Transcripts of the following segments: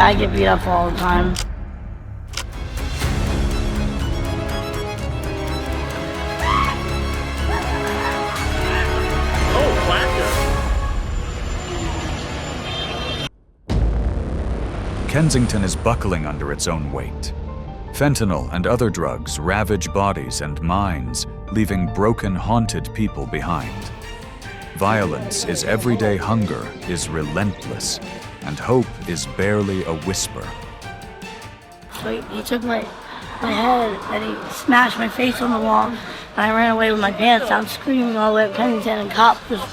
I get beat up all the time. Kensington is buckling under its own weight. Fentanyl and other drugs ravage bodies and minds, leaving broken, haunted people behind. Violence is everyday hunger, is relentless, and hope is barely a whisper. So he took my head and he smashed my face on the wall, and I ran away with my pants down, screaming all the way up Kensington, and cops just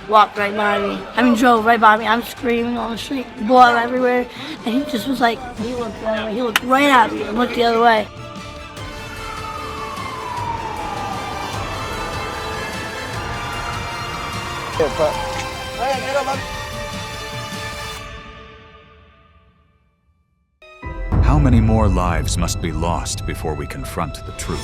walked right by me. Drove right by me. I'm screaming on the street, blood everywhere, and he just was like, he looked that way. He looked right at me and looked the other way. How many more lives must be lost before we confront the truth?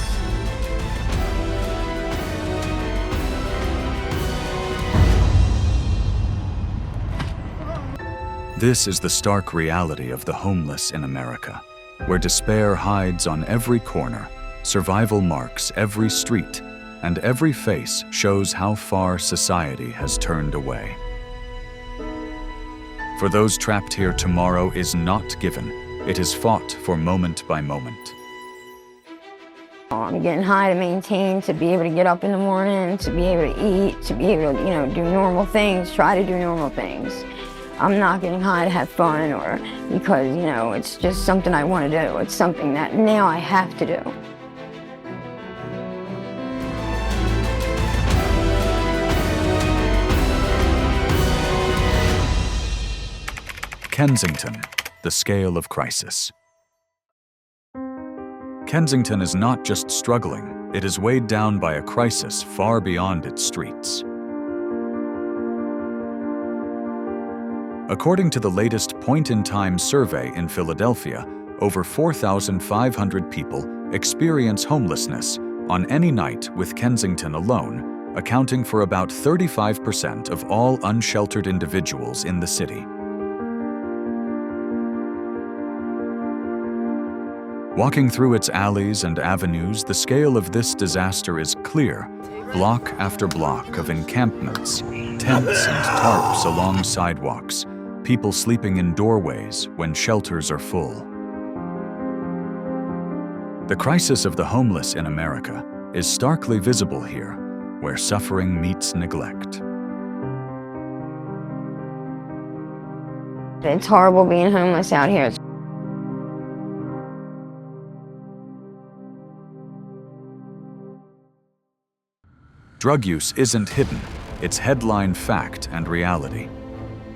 This is the stark reality of the homeless in America, where despair hides on every corner, survival marks every street, and every face shows how far society has turned away. For those trapped here, tomorrow is not given. It is fought for moment by moment. I'm getting high to maintain, to be able to get up in the morning, to be able to eat, to be able to, do normal things, try to do normal things. I'm not getting high to have fun or because, it's just something I want to do. It's something that now I have to do. Kensington, the scale of crisis. Kensington is not just struggling, it is weighed down by a crisis far beyond its streets. According to the latest point-in-time survey in Philadelphia, over 4,500 people experience homelessness on any night, with Kensington alone accounting for about 35% of all unsheltered individuals in the city. Walking through its alleys and avenues, the scale of this disaster is clear. Block after block of encampments, tents and tarps along sidewalks, people sleeping in doorways when shelters are full. The crisis of the homeless in America is starkly visible here, where suffering meets neglect. It's horrible being homeless out here. Drug use isn't hidden, it's headline fact and reality.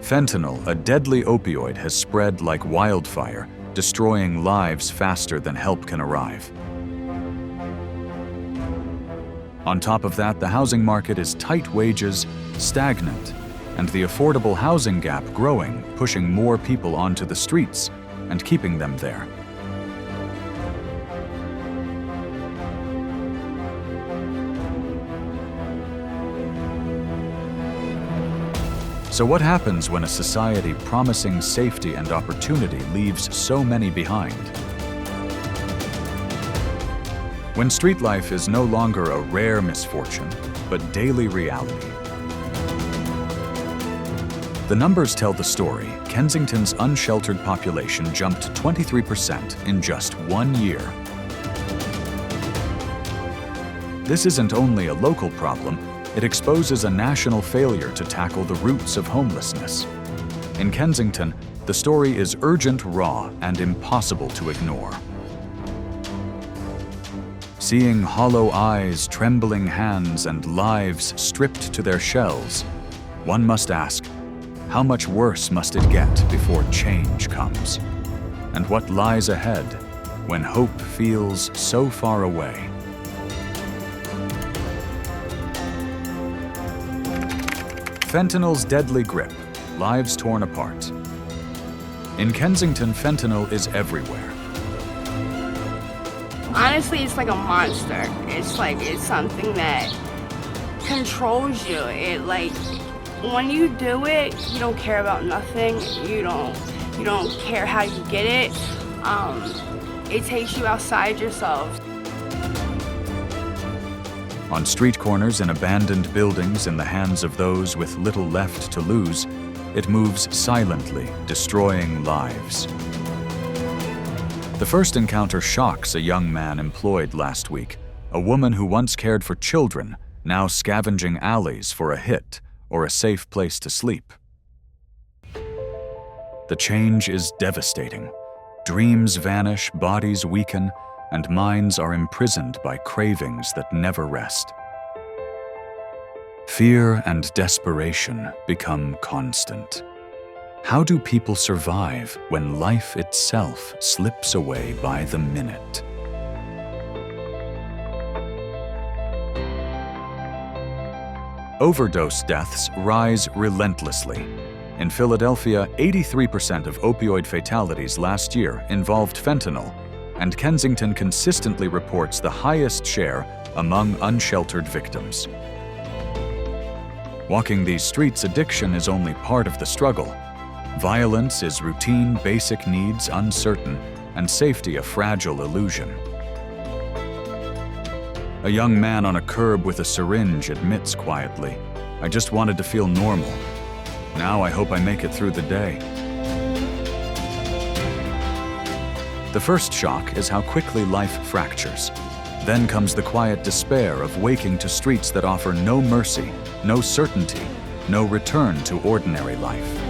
Fentanyl, a deadly opioid, has spread like wildfire, destroying lives faster than help can arrive. On top of that, the housing market is tight, wages stagnant, and the affordable housing gap growing, pushing more people onto the streets and keeping them there. So what happens when a society promising safety and opportunity leaves so many behind? When street life is no longer a rare misfortune, but daily reality. The numbers tell the story. Kensington's unsheltered population jumped 23% in just 1 year. This isn't only a local problem, it exposes a national failure to tackle the roots of homelessness. In Kensington, the story is urgent, raw, and impossible to ignore. Seeing hollow eyes, trembling hands, and lives stripped to their shells, one must ask, how much worse must it get before change comes? And what lies ahead when hope feels so far away? Fentanyl's deadly grip, lives torn apart. In Kensington, fentanyl is everywhere. Honestly, it's like a monster. It's something that controls you. When you do it, you don't care about nothing. You don't You don't care how you get it. It takes you outside yourself. On street corners and abandoned buildings in the hands of those with little left to lose, it moves silently, destroying lives. The first encounter shocks a young man employed last week, a woman who once cared for children, now scavenging alleys for a hit or a safe place to sleep. The change is devastating. Dreams vanish, bodies weaken, and minds are imprisoned by cravings that never rest. Fear and desperation become constant. How do people survive when life itself slips away by the minute? Overdose deaths rise relentlessly. In Philadelphia, 83% of opioid fatalities last year involved fentanyl, and Kensington consistently reports the highest share among unsheltered victims. Walking these streets, addiction is only part of the struggle. Violence is routine, basic needs uncertain, and safety a fragile illusion. A young man on a curb with a syringe admits quietly, "I just wanted to feel normal. Now I hope I make it through the day." The first shock is how quickly life fractures. Then comes the quiet despair of waking to streets that offer no mercy, no certainty, no return to ordinary life.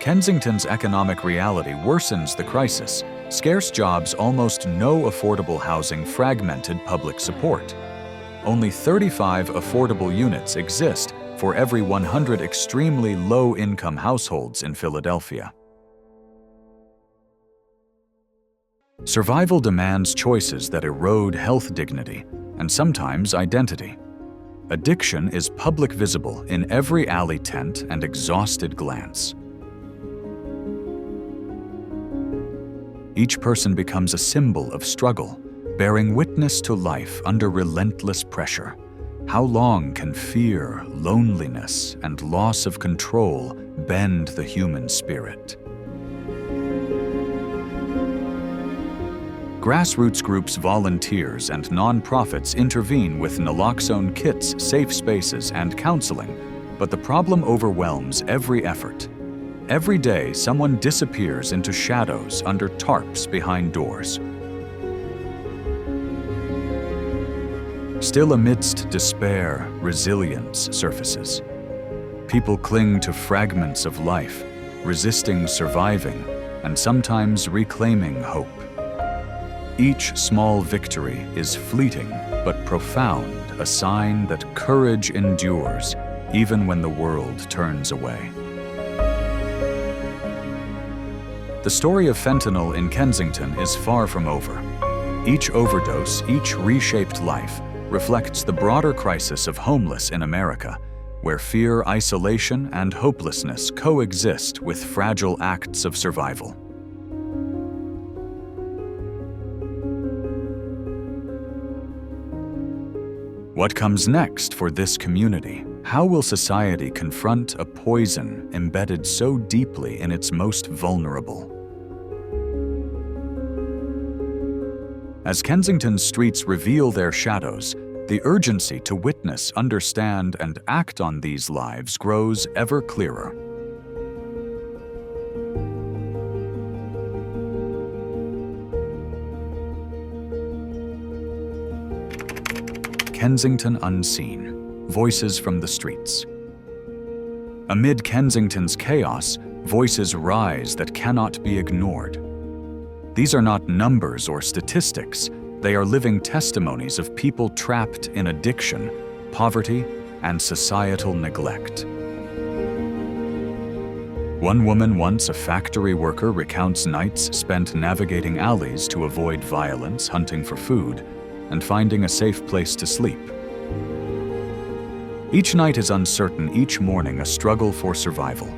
Kensington's economic reality worsens the crisis. Scarce jobs, almost no affordable housing, fragmented public support. Only 35 affordable units exist for every 100 extremely low-income households in Philadelphia. Survival demands choices that erode health dignity and sometimes identity. Addiction is public visible in every alley tent and exhausted glance. Each person becomes a symbol of struggle, bearing witness to life under relentless pressure. How long can fear, loneliness, and loss of control bend the human spirit? Grassroots groups, volunteers, and nonprofits intervene with naloxone kits, safe spaces, and counseling, but the problem overwhelms every effort. Every day, someone disappears into shadows under tarps behind doors. Still amidst despair, resilience surfaces. People cling to fragments of life, resisting surviving, and sometimes reclaiming hope. Each small victory is fleeting but profound, a sign that courage endures even when the world turns away. The story of fentanyl in Kensington is far from over. Each overdose, each reshaped life, reflects the broader crisis of homeless in America, where fear, isolation, and hopelessness coexist with fragile acts of survival. What comes next for this community? How will society confront a poison embedded so deeply in its most vulnerable? As Kensington's streets reveal their shadows, the urgency to witness, understand, and act on these lives grows ever clearer. Kensington Unseen. Voices from the streets. Amid Kensington's chaos, voices rise that cannot be ignored. These are not numbers or statistics. They are living testimonies of people trapped in addiction, poverty, and societal neglect. One woman, once a factory worker, recounts nights spent navigating alleys to avoid violence, hunting for food, and finding a safe place to sleep. Each night is uncertain, each morning a struggle for survival.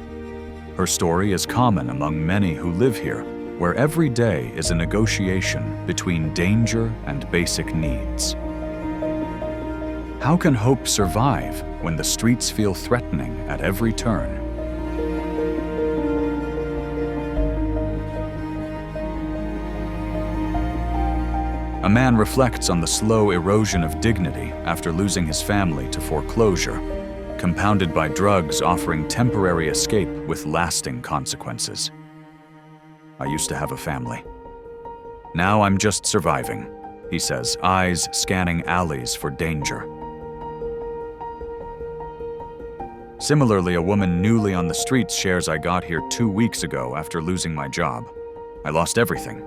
Her story is common among many who live here, where every day is a negotiation between danger and basic needs. How can hope survive when the streets feel threatening at every turn? A man reflects on the slow erosion of dignity after losing his family to foreclosure, compounded by drugs offering temporary escape with lasting consequences. I used to have a family. Now I'm just surviving, he says, eyes scanning alleys for danger. Similarly, a woman newly on the streets shares, I got here 2 weeks ago after losing my job. I lost everything.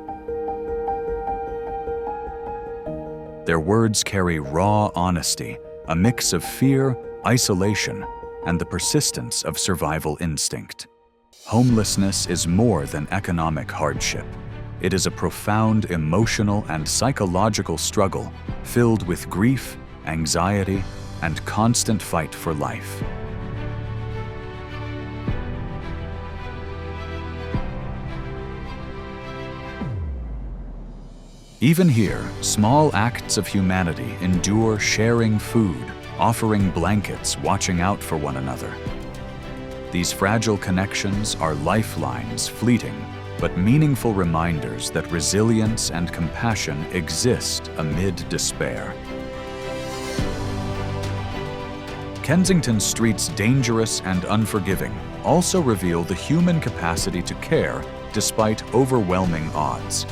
Their words carry raw honesty, a mix of fear, isolation, and the persistence of survival instinct. Homelessness is more than economic hardship. It is a profound emotional and psychological struggle filled with grief, anxiety, and constant fight for life. Even here, small acts of humanity endure, sharing food, offering blankets, watching out for one another. These fragile connections are lifelines, fleeting, but meaningful reminders that resilience and compassion exist amid despair. Kensington Street's dangerous and unforgiving also reveal the human capacity to care despite overwhelming odds.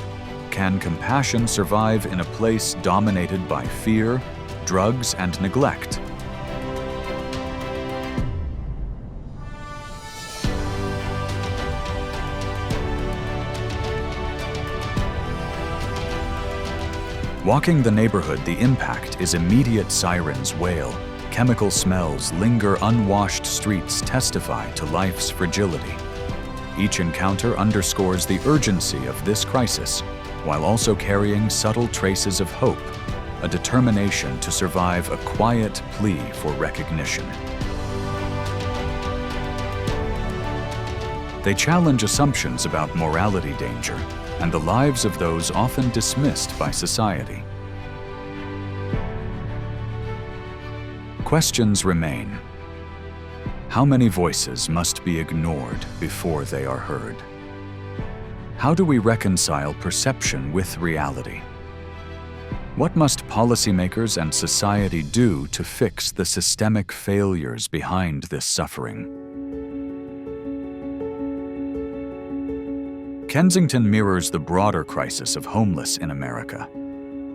Can compassion survive in a place dominated by fear, drugs, and neglect? Walking the neighborhood, the impact is immediate. Sirens wail, chemical smells linger, unwashed streets testify to life's fragility. Each encounter underscores the urgency of this crisis, while also carrying subtle traces of hope, a determination to survive, a quiet plea for recognition. They challenge assumptions about morality, danger, and the lives of those often dismissed by society. Questions remain. How many voices must be ignored before they are heard? How do we reconcile perception with reality? What must policymakers and society do to fix the systemic failures behind this suffering? Kensington mirrors the broader crisis of homeless in America.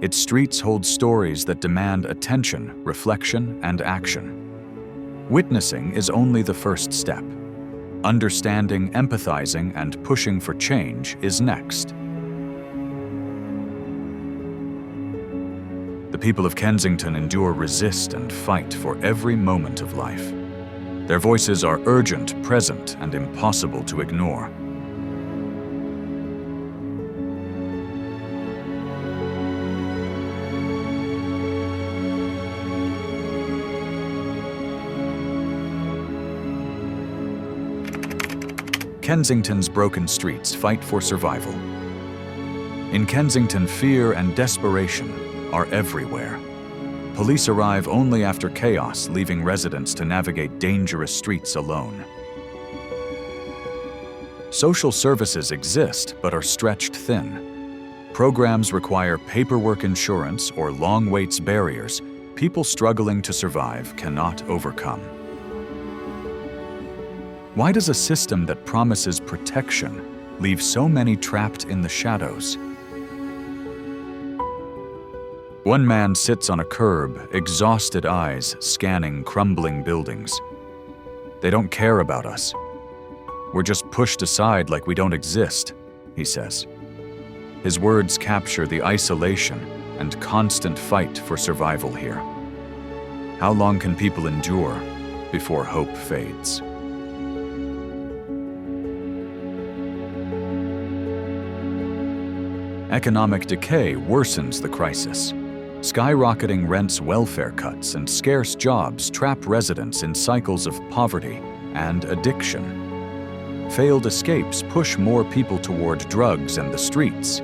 Its streets hold stories that demand attention, reflection, and action. Witnessing is only the first step. Understanding, empathizing, and pushing for change is next. The people of Kensington endure, resist, and fight for every moment of life. Their voices are urgent, present, and impossible to ignore. Kensington's broken streets fight for survival. In Kensington, fear and desperation are everywhere. Police arrive only after chaos, leaving residents to navigate dangerous streets alone. Social services exist but are stretched thin. Programs require paperwork, insurance, or long waits, barriers people struggling to survive cannot overcome. Why does a system that promises protection leave so many trapped in the shadows? One man sits on a curb, exhausted eyes scanning crumbling buildings. They don't care about us. We're just pushed aside like we don't exist, he says. His words capture the isolation and constant fight for survival here. How long can people endure before hope fades? Economic decay worsens the crisis. Skyrocketing rents, welfare cuts, and scarce jobs trap residents in cycles of poverty and addiction. Failed escapes push more people toward drugs and the streets.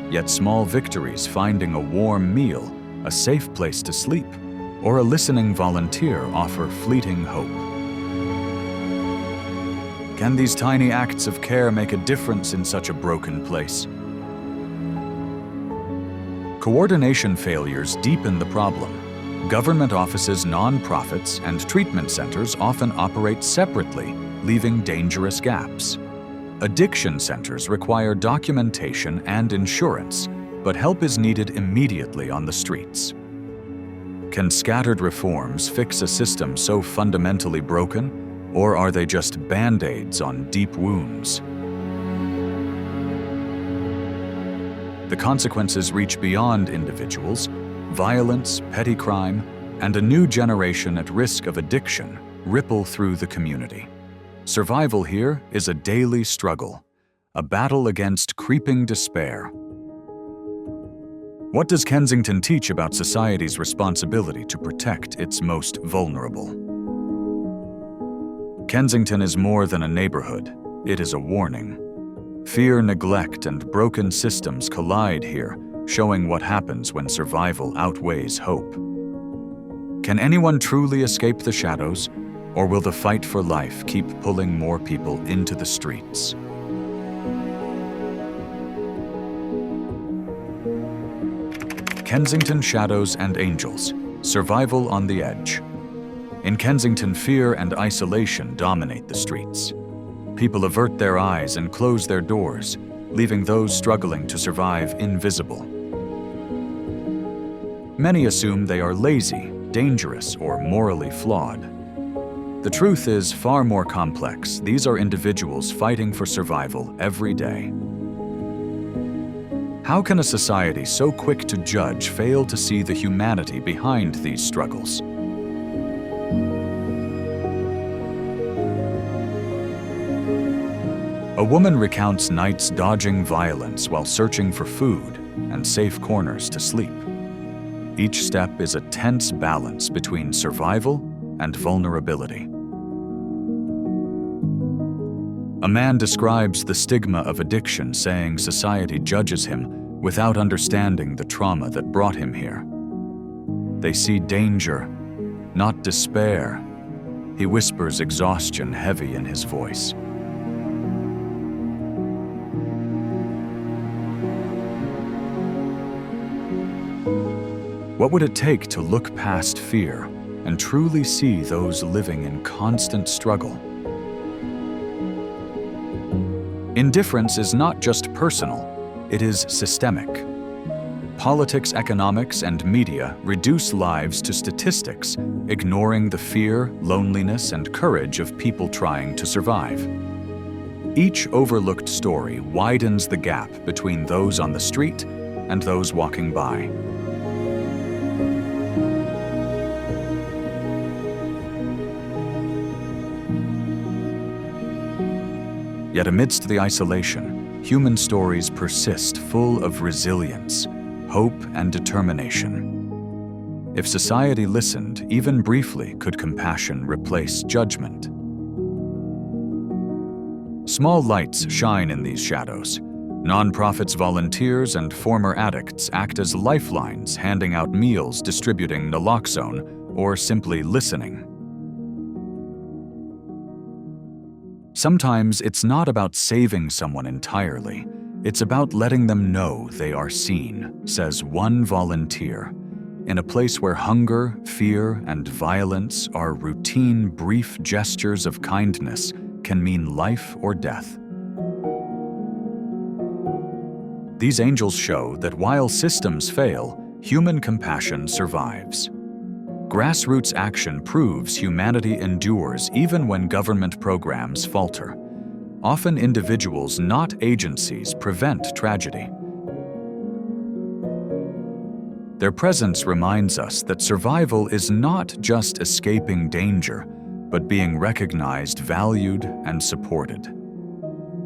Yet small victories, finding a warm meal, a safe place to sleep, or a listening volunteer offer fleeting hope? Can these tiny acts of care make a difference in such a broken place? Coordination failures deepen the problem. Government offices, nonprofits, and treatment centers often operate separately, leaving dangerous gaps. Addiction centers require documentation and insurance, but help is needed immediately on the streets. Can scattered reforms fix a system so fundamentally broken, or are they just band-aids on deep wounds? The consequences reach beyond individuals. Violence, petty crime, and a new generation at risk of addiction ripple through the community. Survival here is a daily struggle, a battle against creeping despair. What does Kensington teach about society's responsibility to protect its most vulnerable? Kensington is more than a neighborhood. It is a warning. Fear, neglect, and broken systems collide here, showing what happens when survival outweighs hope. Can anyone truly escape the shadows, or will the fight for life keep pulling more people into the streets? Kensington Shadows and Angels, Survival on the Edge. In Kensington, fear and isolation dominate the streets. People avert their eyes and close their doors, leaving those struggling to survive invisible. Many assume they are lazy, dangerous, or morally flawed. The truth is far more complex. These are individuals fighting for survival every day. How can a society so quick to judge fail to see the humanity behind these struggles? A woman recounts nights dodging violence while searching for food and safe corners to sleep. Each step is a tense balance between survival and vulnerability. A man describes the stigma of addiction, saying society judges him without understanding the trauma that brought him here. They see danger, not despair. He whispers exhaustion heavy in his voice. What would it take to look past fear and truly see those living in constant struggle? Indifference is not just personal, it is systemic. Politics, economics, and media reduce lives to statistics, ignoring the fear, loneliness, and courage of people trying to survive. Each overlooked story widens the gap between those on the street and those walking by. Yet amidst the isolation, human stories persist, full of resilience, hope, and determination. If society listened, even briefly, could compassion replace judgment? Small lights shine in these shadows. Nonprofits, volunteers, and former addicts act as lifelines, handing out meals, distributing naloxone, or simply listening. Sometimes it's not about saving someone entirely. It's about letting them know they are seen, says one volunteer. In a place where hunger, fear, and violence are routine, brief gestures of kindness can mean life or death. These angels show that while systems fail, human compassion survives. Grassroots action proves humanity endures even when government programs falter. Often individuals, not agencies, prevent tragedy. Their presence reminds us that survival is not just escaping danger, but being recognized, valued, and supported.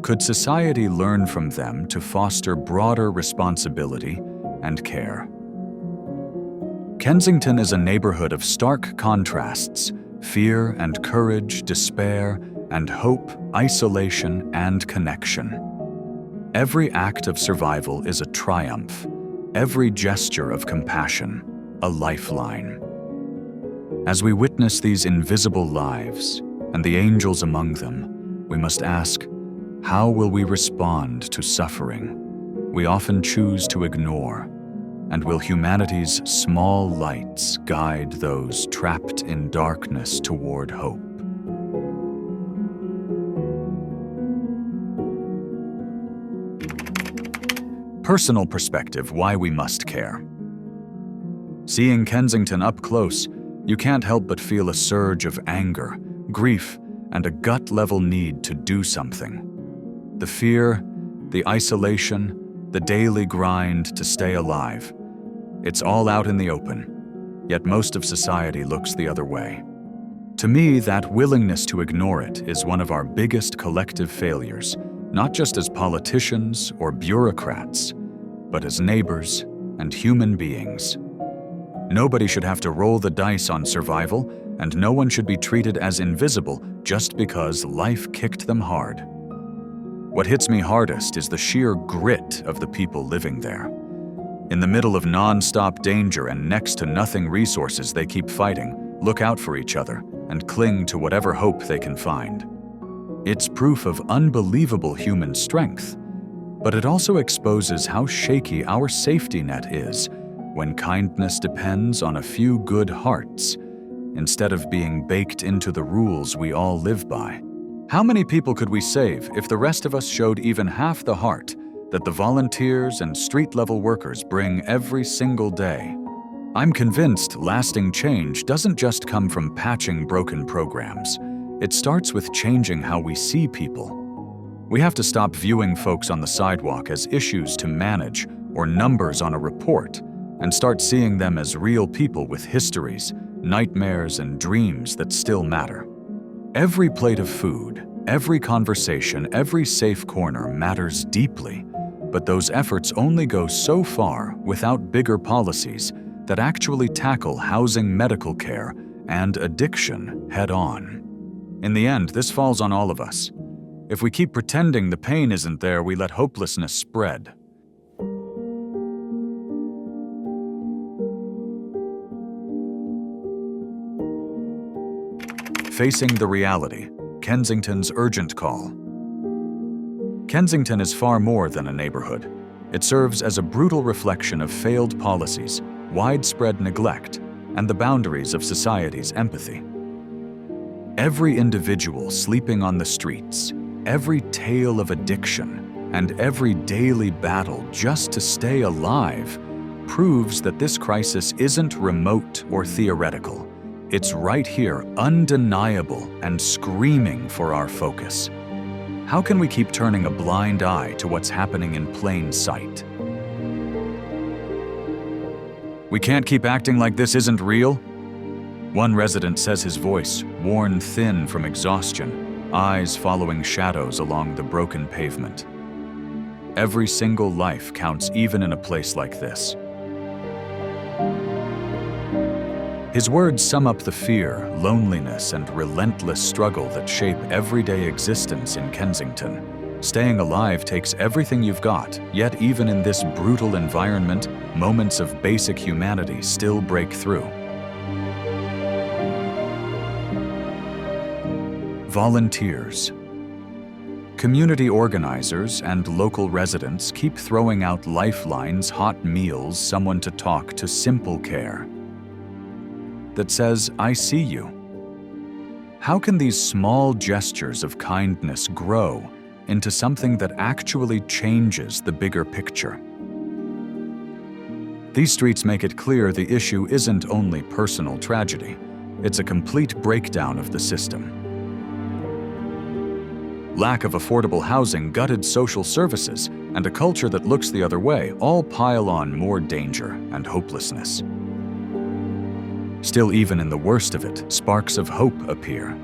Could society learn from them to foster broader responsibility and care? Kensington is a neighborhood of stark contrasts: fear and courage, despair and hope, isolation and connection. Every act of survival is a triumph, every gesture of compassion a lifeline. As we witness these invisible lives and the angels among them, we must ask, how will we respond to suffering we often choose to ignore? And will humanity's small lights guide those trapped in darkness toward hope? Personal perspective, why we must care. Seeing Kensington up close, you can't help but feel a surge of anger, grief, and a gut-level need to do something. The fear, the isolation, the daily grind to stay alive. It's all out in the open, yet most of society looks the other way. To me, that willingness to ignore it is one of our biggest collective failures, not just as politicians or bureaucrats, but as neighbors and human beings. Nobody should have to roll the dice on survival, and no one should be treated as invisible just because life kicked them hard. What hits me hardest is the sheer grit of the people living there. In the middle of non-stop danger and next to nothing resources, they keep fighting, look out for each other, and cling to whatever hope they can find. It's proof of unbelievable human strength, but it also exposes how shaky our safety net is when kindness depends on a few good hearts instead of being baked into the rules we all live by. How many people could we save if the rest of us showed even half the heart that the volunteers and street-level workers bring every single day? I'm convinced lasting change doesn't just come from patching broken programs. It starts with changing how we see people. We have to stop viewing folks on the sidewalk as issues to manage or numbers on a report, and start seeing them as real people with histories, nightmares, and dreams that still matter. Every plate of food, every conversation, every safe corner matters deeply, but those efforts only go so far without bigger policies that actually tackle housing, medical care, and addiction head-on. In the end, this falls on all of us. If we keep pretending the pain isn't there, we let hopelessness spread. Facing the reality, Kensington's urgent call. Kensington is far more than a neighborhood. It serves as a brutal reflection of failed policies, widespread neglect, and the boundaries of society's empathy. Every individual sleeping on the streets, every tale of addiction, and every daily battle just to stay alive proves that this crisis isn't remote or theoretical. It's right here, undeniable and screaming for our focus. How can we keep turning a blind eye to what's happening in plain sight? We can't keep acting like this isn't real. One resident says, his voice worn thin from exhaustion, eyes following shadows along the broken pavement. Every single life counts, even in a place like this. His words sum up the fear, loneliness, and relentless struggle that shape everyday existence in Kensington. Staying alive takes everything you've got, yet even in this brutal environment, moments of basic humanity still break through. Volunteers. Community organizers and local residents keep throwing out lifelines, hot meals, someone to talk to, simple care that says, I see you. How can these small gestures of kindness grow into something that actually changes the bigger picture? These streets make it clear the issue isn't only personal tragedy, it's a complete breakdown of the system. Lack of affordable housing, gutted social services, and a culture that looks the other way all pile on more danger and hopelessness. Still, even in the worst of it, sparks of hope appear.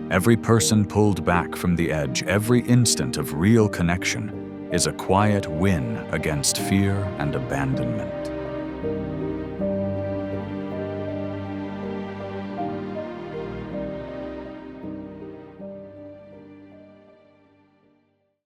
Every person pulled back from the edge, every instant of real connection, is a quiet win against fear and abandonment.